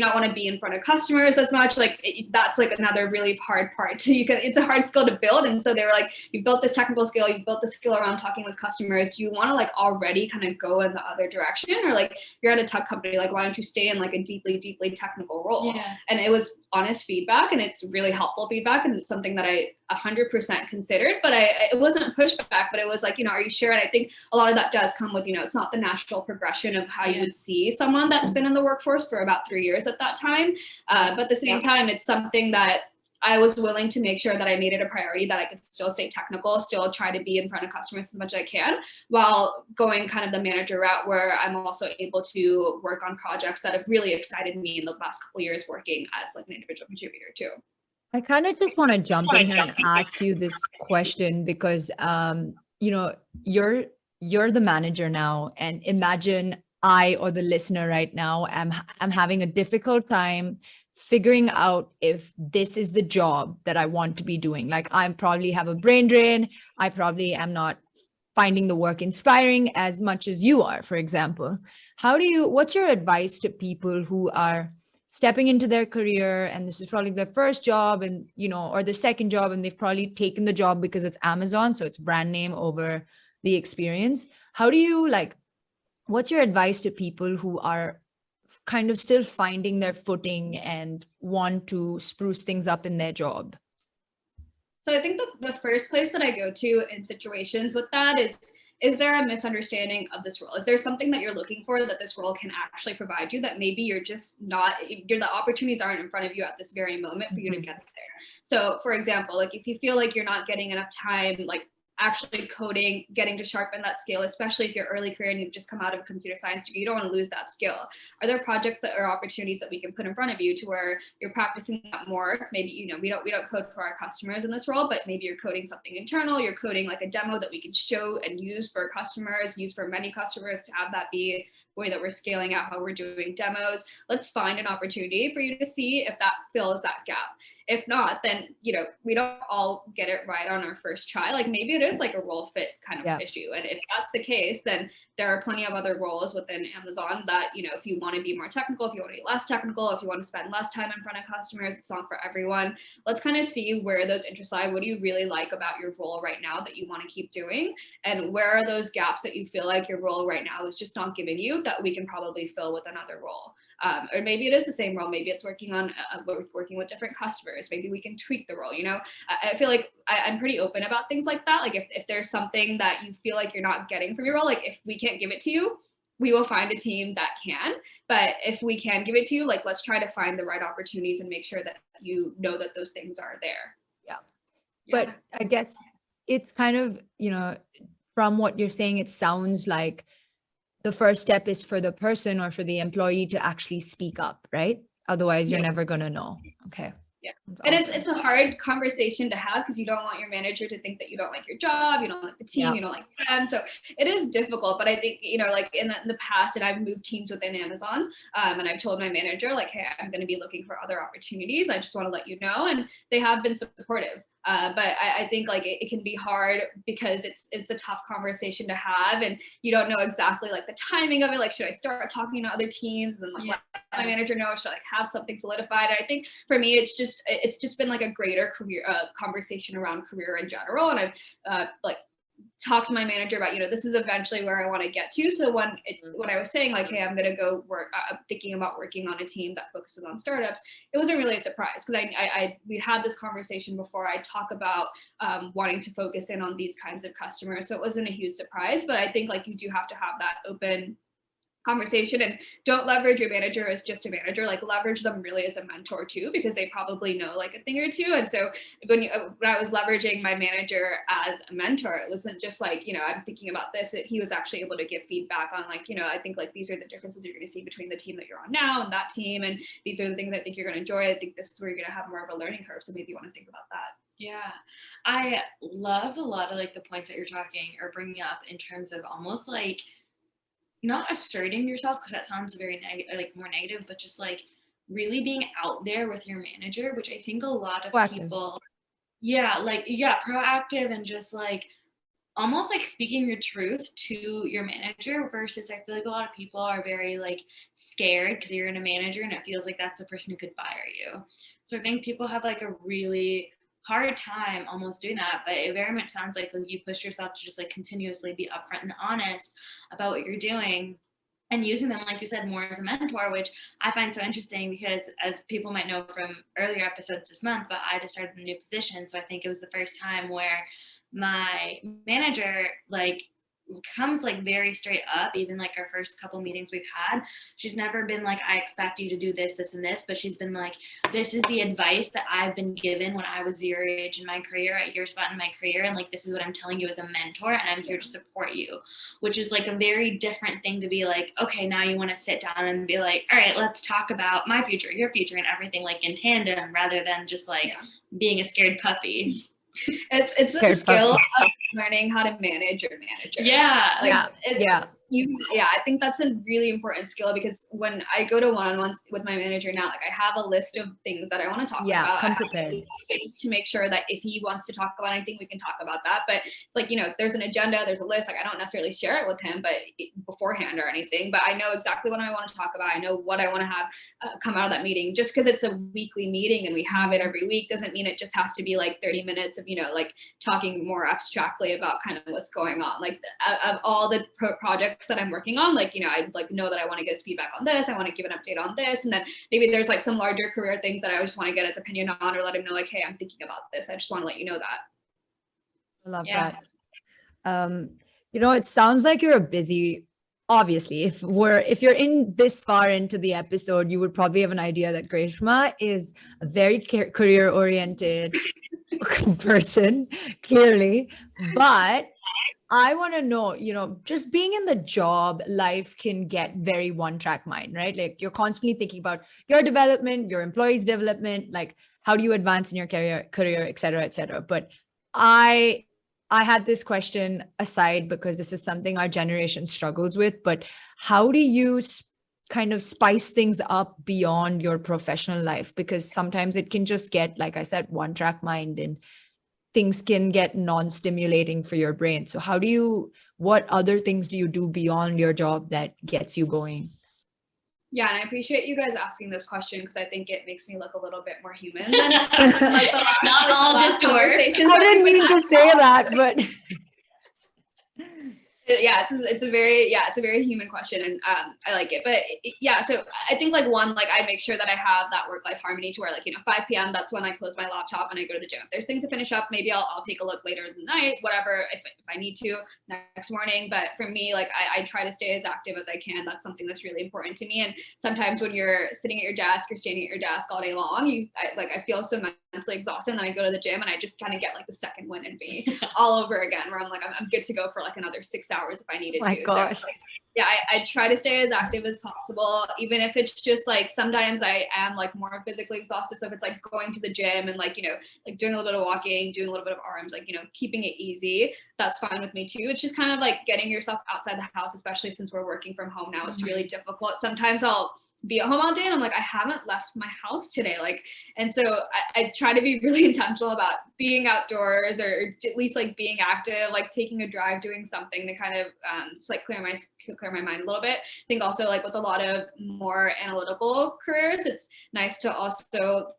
not want to be in front of customers as much? Like that's like another really hard part. So it's a hard skill to build. And so they were like, you built this technical skill, you built the skill around talking with customers. Do you want to like already kind of go in the other direction? Or like you're at a tech company, like why don't you stay in like a deeply, deeply technical role? Yeah. And it was honest feedback, and it's really helpful feedback, and it's something that I 100% considered, but it wasn't pushback, but it was like, are you sure? And I think a lot of that does come with, it's not the natural progression of how you would see someone that's been in the workforce for about 3 years at that time. But at the same time, it's something that I was willing to make sure that I made it a priority, that I could still stay technical, still try to be in front of customers as much as I can, while going kind of the manager route, where I'm also able to work on projects that have really excited me in the last couple of years working as like an individual contributor too. I kind of just want to jump in here and ask you this question because, you're the manager now, and imagine I or the listener right now, I'm having a difficult time figuring out if this is the job that I want to be doing. Like I probably have a brain drain. I probably am not finding the work inspiring as much as you are, for example. What's your advice to people who are stepping into their career and this is probably their first job and, or the second job, and they've probably taken the job because it's Amazon, so it's brand name over the experience? How do you what's your advice to people who are kind of still finding their footing and want to spruce things up in their job? So I think the first place that I go to in situations with that is there a misunderstanding of this role? Is there something that you're looking for that this role can actually provide you that maybe you're just not, the opportunities aren't in front of you at this very moment for you to get there? So for example, like if you feel like you're not getting enough time, like actually coding, getting to sharpen that skill, especially if you're early career and you've just come out of a computer science degree, you don't want to lose that skill. Are there projects that are opportunities that we can put in front of you to where you're practicing that more? Maybe, we don't code for our customers in this role, but maybe you're coding something internal, you're coding like a demo that we can show and use for customers, use for many customers, to have that be the way that we're scaling out how we're doing demos. Let's find an opportunity for you to see if that fills that gap. If not, then, we don't all get it right on our first try. Like maybe it is like a role fit kind of issue. And if that's the case, then there are plenty of other roles within Amazon that, if you want to be more technical, if you want to be less technical, if you want to spend less time in front of customers, it's not for everyone. Let's kind of see where those interests lie. What do you really like about your role right now that you want to keep doing? And where are those gaps that you feel like your role right now is just not giving you, that we can probably fill with another role? Or maybe it is the same role. Maybe it's working with different customers. Maybe we can tweak the role. I feel like I'm pretty open about things like that. Like if there's something that you feel like you're not getting from your role, like if we can't give it to you, we will find a team that can. But if we can give it to you, like let's try to find the right opportunities and make sure that you know that those things are there. Yeah. But I guess it's kind of, from what you're saying, it sounds like the first step is for the person or for the employee to actually speak up, right? Otherwise, you're never going to know. Okay. Yeah. That's And awesome. it's a hard conversation to have because you don't want your manager to think that you don't like your job, you don't like the team, you don't like them. So it is difficult, but I think, like in the past, and I've moved teams within Amazon, and I've told my manager, like, hey, I'm going to be looking for other opportunities. I just want to let you know. And they have been supportive. But I think like it can be hard because it's a tough conversation to have, and you don't know exactly like the timing of it. Like, should I start talking to other teams and then like let my manager know? Should I like have something solidified? And I think for me, it's just been like a greater career conversation around career in general. And I've like talked to my manager about, this is eventually where I want to get to. So when I was saying like, hey, I'm going to go work, I'm thinking about working on a team that focuses on startups, it wasn't really a surprise because we'd had this conversation before. I talk about wanting to focus in on these kinds of customers. So it wasn't a huge surprise, but I think like you do have to have that open conversation, and don't leverage your manager as just a manager. Like leverage them really as a mentor too, because they probably know like a thing or two. And so when I was leveraging my manager as a mentor, it wasn't just like, I'm thinking about this. He was actually able to give feedback on like, I think like these are the differences you're going to see between the team that you're on now and that team, and these are the things I think you're going to enjoy. I think this is where you're going to have more of a learning curve. So maybe you want to think about that. Yeah, I love a lot of like the points that you're talking or bringing up in terms of almost like not asserting yourself because that sounds very negative, like more negative, but just like really being out there with your manager, which I think a lot of Proactive. people, yeah, like, yeah, proactive and just like almost like speaking your truth to your manager versus I feel like a lot of people are very like scared because you're in a manager and it feels like that's the person who could fire you. So I think people have like a really hard time almost doing that, but it very much sounds like you push yourself to just like continuously be upfront and honest about what you're doing and using them, like you said, more as a mentor, which I find so interesting because as people might know from earlier episodes this month, but I just started a new position. So I think it was the first time where my manager like comes like very straight up, even like our first couple meetings we've had. She's never been like, I expect you to do this, this, and this, but she's been like, this is the advice that I've been given when I was your age in my career, at your spot in my career. And like, this is what I'm telling you as a mentor, and I'm here to support you, which is like a very different thing to be like, okay, now you want to sit down and be like, all right, let's talk about my future, your future, and everything like in tandem rather than just like being a scared puppy. It's a skill of learning how to manage your manager. Yeah. Like, yeah. I think that's a really important skill because when I go to one-on-ones with my manager now, like I have a list of things that I want to talk about. Come prepared. Space to make sure that if he wants to talk about anything, we can talk about that. But it's like, you know, there's an agenda, there's a list. Like I don't necessarily share it with him, but beforehand or anything. But I know exactly what I want to talk about. I know what I want to have come out of that meeting. Just because it's a weekly meeting and we have it every week doesn't mean it just has to be like 30 minutes of, you know, like talking more abstractly about kind of what's going on. Like of all the projects that I'm working on, like, you know, I'd like know that I want to get his feedback on this. I want to give an update on this. And then maybe there's like some larger career things that I just want to get his opinion on or let him know like, hey, I'm thinking about this. I just want to let you know that. I love that. You know, it sounds like you're a busy, obviously, if you're in this far into the episode, you would probably have an idea that Greeshma is a very career oriented person, clearly. But I want to know, you know, just being in the job, life can get very one track mind, right? Like you're constantly thinking about your development, your employees' development, like how do you advance in your career, et cetera, et cetera. But I had this question aside because this is something our generation struggles with, but how do you kind of spice things up beyond your professional life? Because sometimes it can just get, like I said, one track mind and things can get non-stimulating for your brain. So what other things do you do beyond your job that gets you going? Yeah, and I appreciate you guys asking this question because I think it makes me look a little bit more human than like not all just work. I didn't mean to say that, but it's a very human question, and I like it. But yeah, so I think like one, like I make sure that I have that work-life harmony to where like, you know, 5 p.m. that's when I close my laptop and I go to the gym. If there's things to finish up, maybe I'll take a look later in the night, whatever, if I need to next morning. But for me, like I try to stay as active as I can. That's something that's really important to me. And sometimes when you're sitting at your desk or standing at your desk all day long, I feel so mentally exhausted, and then I go to the gym and I just kind of get like the second win in me all over again, where I'm like, I'm good to go for like another 6 hours if I needed to. Gosh. So yeah, I try to stay as active as possible, even if it's just like sometimes I am like more physically exhausted. So if it's like going to the gym and like, you know, like doing a little bit of walking, doing a little bit of arms, like, you know, keeping it easy, that's fine with me too. It's just kind of like getting yourself outside the house, especially since we're working from home now. It's really difficult. Sometimes I'll be at home all day and I'm like, I haven't left my house today. Like, and so I try to be really intentional about being outdoors or at least like being active, like taking a drive, doing something to kind of just like clear my mind a little bit. I think also like with a lot of more analytical careers, it's nice to also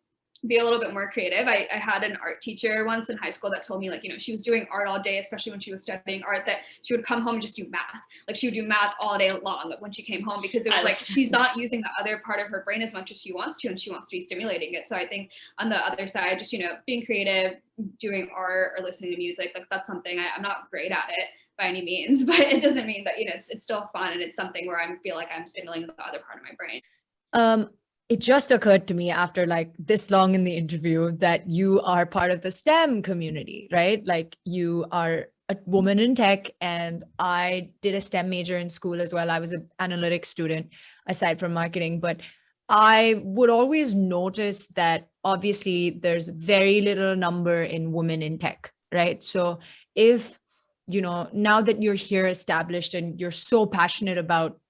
be a little bit more creative. I had an art teacher once in high school that told me like, you know, she was doing art all day, especially when she was studying art, that she would come home and just do math. Like she would do math all day long when she came home, because it was like she's not using the other part of her brain as much as she wants to, and she wants to be stimulating it. So I think on the other side, just, you know, being creative, doing art or listening to music, like that's something I'm not great at it by any means, but it doesn't mean that, you know, it's still fun, and it's something where I feel like I'm stimulating the other part of my brain. It just occurred to me after like this long in the interview that you are part of the STEM community, right? Like you are a woman in tech, and I did a STEM major in school as well. I was an analytics student aside from marketing, but I would always notice that obviously there's very little number in women in tech, right? So if, now that you're here established and you're so passionate about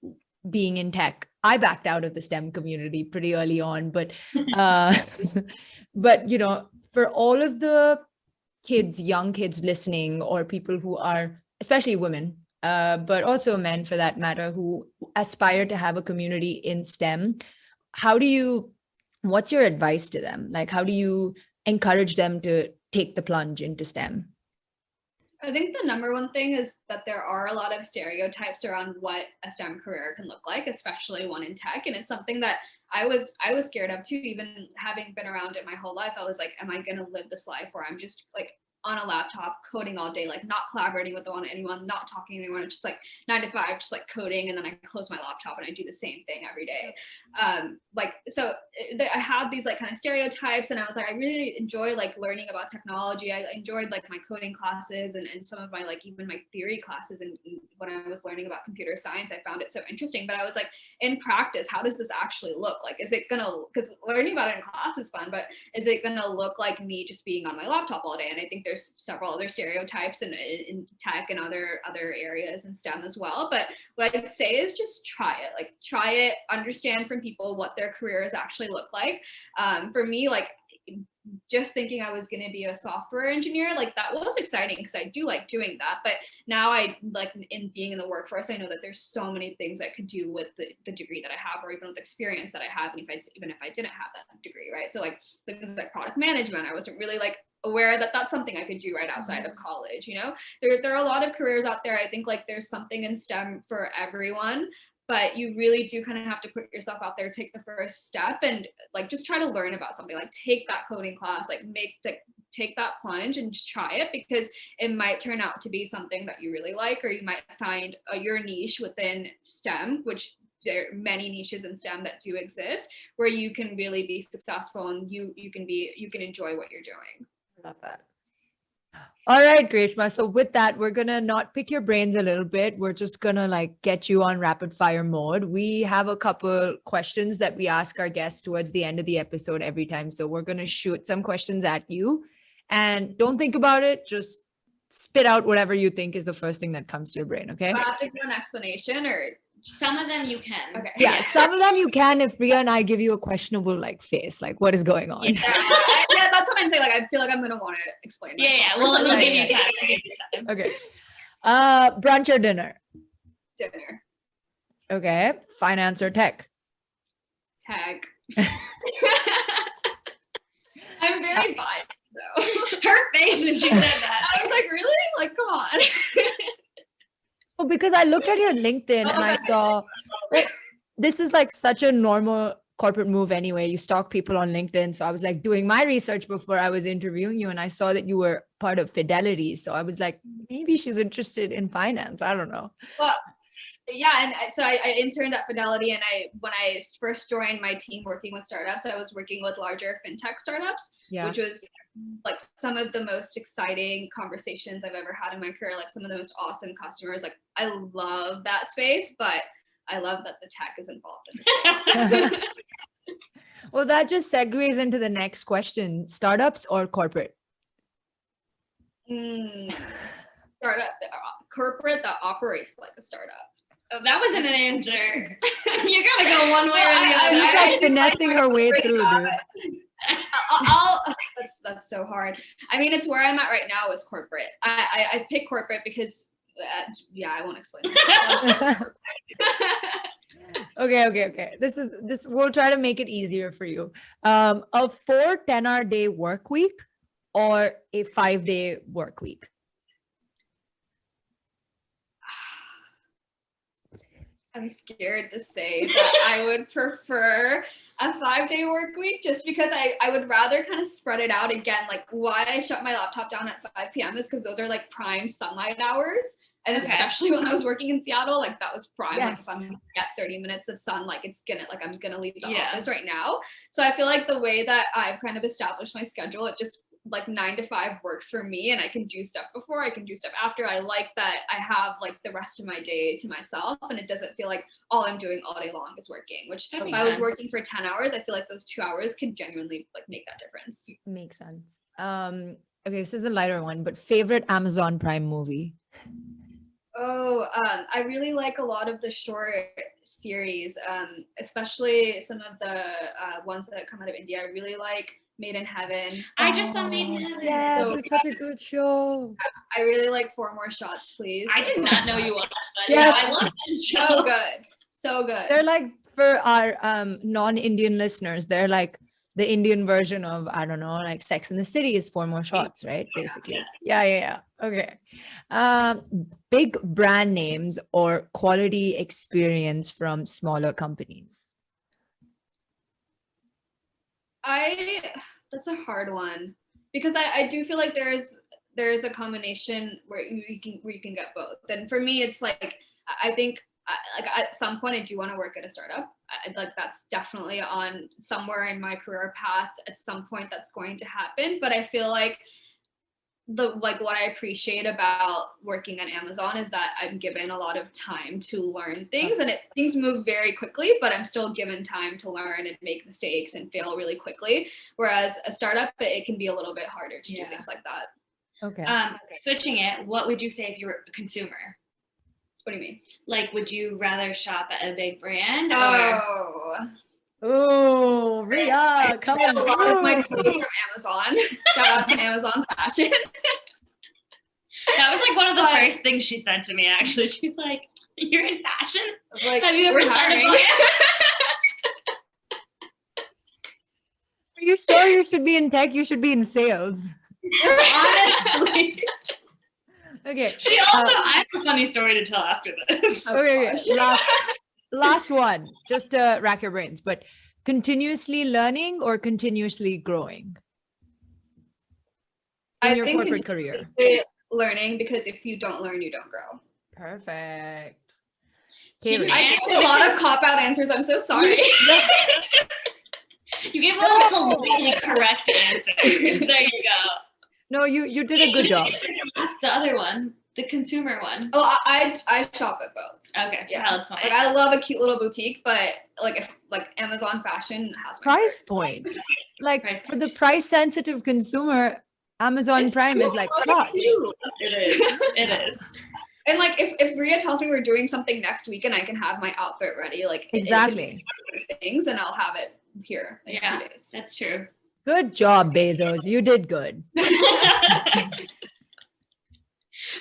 being in tech, I backed out of the STEM community pretty early on, but uh but for all of the young kids listening, or people who are, especially women, but also men for that matter, who aspire to have a community in STEM, what's your advice to them? Like, how do you encourage them to take the plunge into STEM? I think the number one thing is that there are a lot of stereotypes around what a STEM career can look like, especially one in tech. And it's something that I was scared of too, even having been around it my whole life. I was like, am I going to live this life where I'm just like on a laptop coding all day, like not collaborating with anyone, not talking to anyone, just like 9 to 5, just like coding, and then I close my laptop and I do the same thing every day. I had these like kind of stereotypes, and I was like, I really enjoy like learning about technology. I enjoyed like my coding classes and some of my like even my theory classes, and when I was learning about computer science, I found it so interesting. But I was like, in practice, how does this actually look? Like, is it gonna, because learning about it in class is fun, but is it gonna look like me just being on my laptop all day? And I think there's several other stereotypes in tech and other areas in STEM as well. But what I'd say is just try it, understand from people what their careers actually look like. For me, like just thinking I was going to be a software engineer, like that was exciting because I do like doing that. But now I like in being in the workforce, I know that there's so many things I could do with the degree that I have, or even with the experience that I have, and even if I didn't have that degree, right? So like things like product management, I wasn't really like aware that that's something I could do right outside of college. There are a lot of careers out there. I think like there's something in STEM for everyone, but you really do kind of have to put yourself out there, take the first step, and like just try to learn about something. Like take that coding class, like take that plunge and just try it, because it might turn out to be something that you really like, or you might find your niche within STEM, which there are many niches in STEM that do exist, where you can really be successful and you can enjoy what you're doing. Love that. All right, Greeshma. So with that, we're going to not pick your brains a little bit. We're just going to like get you on rapid fire mode. We have a couple questions that we ask our guests towards the end of the episode every time. So we're going to shoot some questions at you, and don't think about it. Just spit out whatever you think is the first thing that comes to your brain. Okay. Do I have to give an explanation, or some of them you can? Okay. Yeah, some of them you can. If Ria and I give you a questionable like face, like what is going on? Yeah, that's what I'm saying. Like I feel like I'm gonna want to explain. Yeah. Well, we'll give you time. Okay. Brunch or dinner? Dinner. Okay. Finance or tech? Tech. I'm very biased though. Her face when she said that. I was like, really? Like, come on. Oh, because I looked at your LinkedIn and I saw this is like such a normal corporate move anyway. You stalk people on LinkedIn. So I was like doing my research before I was interviewing you, and I saw that you were part of Fidelity. So I was like, maybe she's interested in finance. I don't know. Well, yeah, and so I interned at Fidelity, and when I first joined my team working with startups, I was working with larger fintech startups, which was like some of the most exciting conversations I've ever had in my career, like some of the most awesome customers. Like I love that space, but I love that the tech is involved in the space. Well, that just segues into the next question. Startups or corporate? Startup, corporate that operates like a startup. Oh, that wasn't an answer. You gotta go one way or the other. She's like finessing her way through, dude. That's so hard. I mean, it's where I'm at right now is corporate. I pick corporate because I won't explain. Okay. This we'll try to make it easier for you. A 4 10-hour day work week or a 5-day work week? I'm scared to say that I would prefer a 5-day work week, just because I would rather kind of spread it out. Again, like why I shut my laptop down at 5 p.m. is because those are like prime sunlight hours. And especially when I was working in Seattle, like that was prime. Yes. Like if I'm at 30 minutes of sun, like I'm gonna leave the office right now. So I feel like the way that I've kind of established my schedule, it just like 9 to 5 works for me, and I can do stuff before, I can do stuff after. I like that I have like the rest of my day to myself, and it doesn't feel like all I'm doing all day long is working, which if I was working for 10 hours, I feel like those 2 hours can genuinely like make that difference. Makes sense. Okay, this is a lighter one, but favorite Amazon Prime movie? I really like a lot of the short series, especially some of the ones that come out of India. I really like Made in Heaven. I just saw Made in Heaven. Yes, So it's such a good show. I really like Four More Shots, Please. I did not know you watched that Yeah. show. I love that show. So good. So good. They're like, for our non-Indian listeners, they're like the Indian version of, I don't know, like Sex and the City is Four More Shots, right? Basically. Yeah. Okay. Big brand names or quality experience from smaller companies? That's a hard one, because I do feel like there's a combination where you can get both. And for me, it's like, I think like at some point I do want to work at a startup. Like that's definitely on somewhere in my career path. At some point that's going to happen. But I feel like what I appreciate about working at Amazon is that I'm given a lot of time to learn things, and things move very quickly, but I'm still given time to learn and make mistakes and fail really quickly. Whereas a startup, it can be a little bit harder to do things like that. Okay. Switching it, what would you say if you were a consumer? What do you mean? Like, would you rather shop at a big brand? Oh, Ria, come on. A lot of my clothes from Amazon. Shout out to Amazon Fashion. That was like one of the first things she said to me, actually. She's like, you're in fashion? Like, have you ever thought about Are you sure you should be in tech? You should be in sales. Honestly. Okay. She also, I have a funny story to tell after this. Okay. Last one, just to rack your brains, but continuously learning or continuously growing in your corporate career? Learning, because if you don't learn, you don't grow. Perfect. I gave a lot of cop-out answers. I'm so sorry. You gave a lot of politically correct answers. There you go. No, you did a good job. The other one, the consumer one. Oh, I shop at both. Okay, yeah. Valid point. Like, I love a cute little boutique, but if Amazon Fashion has price point. Like for the price sensitive consumer, Amazon Prime is like crush. It is. And like if Ria tells me we're doing something next week and I can have my outfit ready, like exactly things, and I'll have it here in 2 days. That's true. Good job, Bezos. You did good.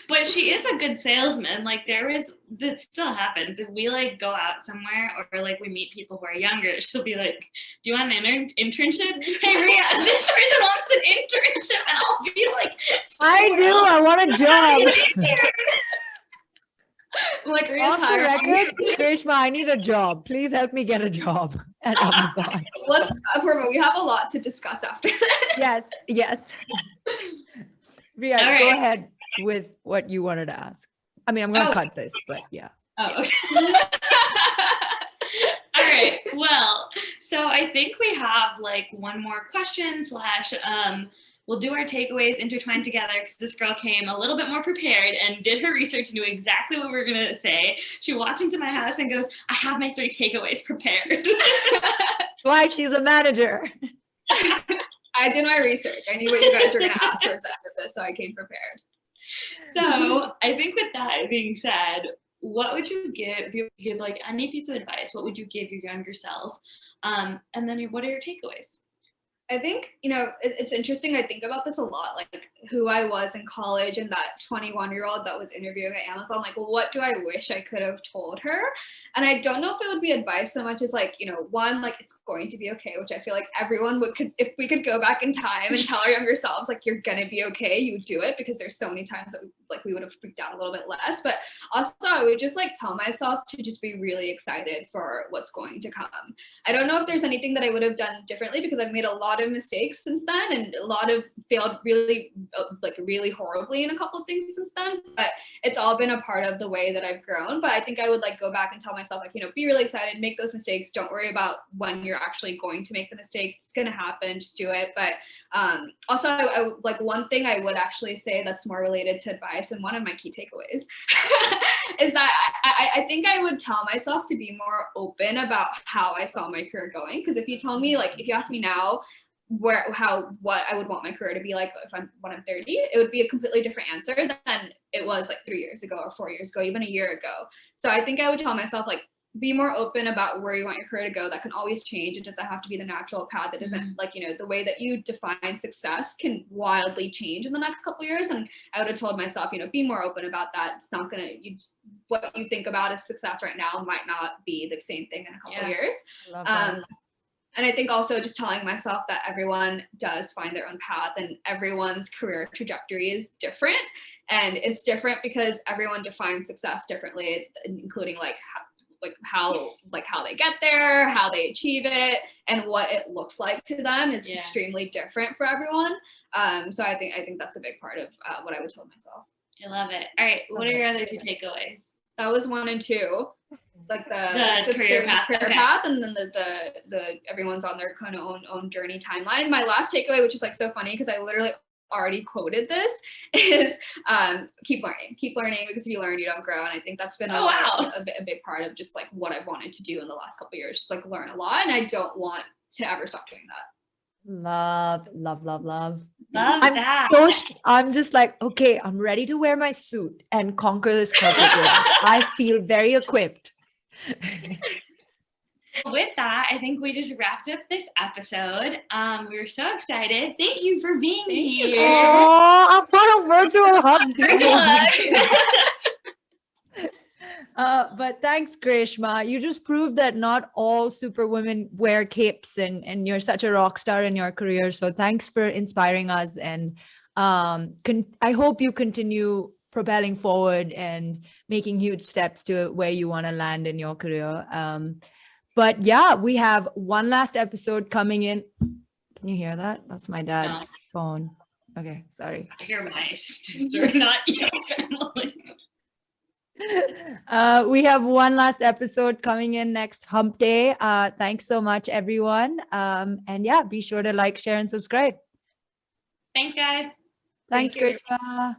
But she is a good salesman. Like that still happens. If we like go out somewhere or like we meet people who are younger, she'll be like, do you want an internship? Hey, Ria, this person wants an internship. And I'll be like, I do. I want a job. I'm like, Ria's hiring. Greeshma, I need a job. Please help me get a job at Amazon. We have a lot to discuss after that. Yes. Ria, go ahead with what you wanted to ask. I mean, I'm going to cut this, but yeah. Oh, okay. All right. Well, so I think we have like one more question / we'll do our takeaways intertwined together, because this girl came a little bit more prepared and did her research and knew exactly what we were going to say. She walked into my house and goes, I have my 3 takeaways prepared. Why? She's a manager. I did my research. I knew what you guys were going to ask towards the end of this, so I came prepared. So I think with that being said, what would you give, if you give like any piece of advice, what would you give your younger self? And then what are your takeaways? I think, it's interesting. I think about this a lot, like who I was in college and that 21-year-old that was interviewing at Amazon, like, what do I wish I could have told her? And I don't know if it would be advice so much as like, one, like it's going to be okay, which I feel like everyone could, if we could go back in time and tell our younger selves, like, you're going to be okay, you do it, because there's so many times that we would have freaked out a little bit less. But also I would just like tell myself to just be really excited for what's going to come. I don't know if there's anything that I would have done differently, because I've made a lot of mistakes since then and a lot of failed really horribly in a couple of things since then, but it's all been a part of the way that I've grown. But I think I would like go back and tell myself, like, be really excited, make those mistakes, don't worry about when you're actually going to make the mistake, it's going to happen, just do it. But Also, like one thing I would actually say that's more related to advice, and one of my key takeaways is that I think I would tell myself to be more open about how I saw my career going. Because if you tell me, like, if you ask me now what I would want my career to be like when I'm 30, it would be a completely different answer than it was like 3 years ago or 4 years ago, even a year ago. So I think I would tell myself, like, be more open about where you want your career to go. That can always change. It doesn't have to be the natural path. It doesn't, like, you know, the way that you define success can wildly change in the next couple of years. And I would have told myself, you know, be more open about that. It's not gonna, what you think about as success right now might not be the same thing in a couple of years. And I think also just telling myself that everyone does find their own path and everyone's career trajectory is different. And it's different because everyone defines success differently, including how they get there, how they achieve it, and what it looks like to them is extremely different for everyone. So I think that's a big part of what I would tell myself. I love it. All right, what are your other 2 takeaways? That was 1 and 2, like the career path, and then the everyone's on their kind of own journey timeline. My last takeaway, which is like so funny because I literally already quoted this, is keep learning, because if you learn, you don't grow. And I think that's been a big part of just like what I've wanted to do in the last couple of years, just like learn a lot, and I don't want to ever stop doing that. Love that. I'm just like, okay, I'm ready to wear my suit and conquer this corporate world. I feel very equipped. With that, I think we just wrapped up this episode. We were so excited. Thank you for being here. Oh, I've got a virtual hug. But thanks, Greeshma. You just proved that not all superwomen wear capes, and you're such a rock star in your career. So thanks for inspiring us. And I hope you continue propelling forward and making huge steps to where you want to land in your career. But yeah, we have one last episode coming in. Can you hear that? That's my dad's phone. Okay, sorry. I hear my sister, not your family. We have one last episode coming in next hump day. Thanks so much, everyone. And yeah, be sure to like, share, and subscribe. Thanks, guys. Thanks, Greeshma.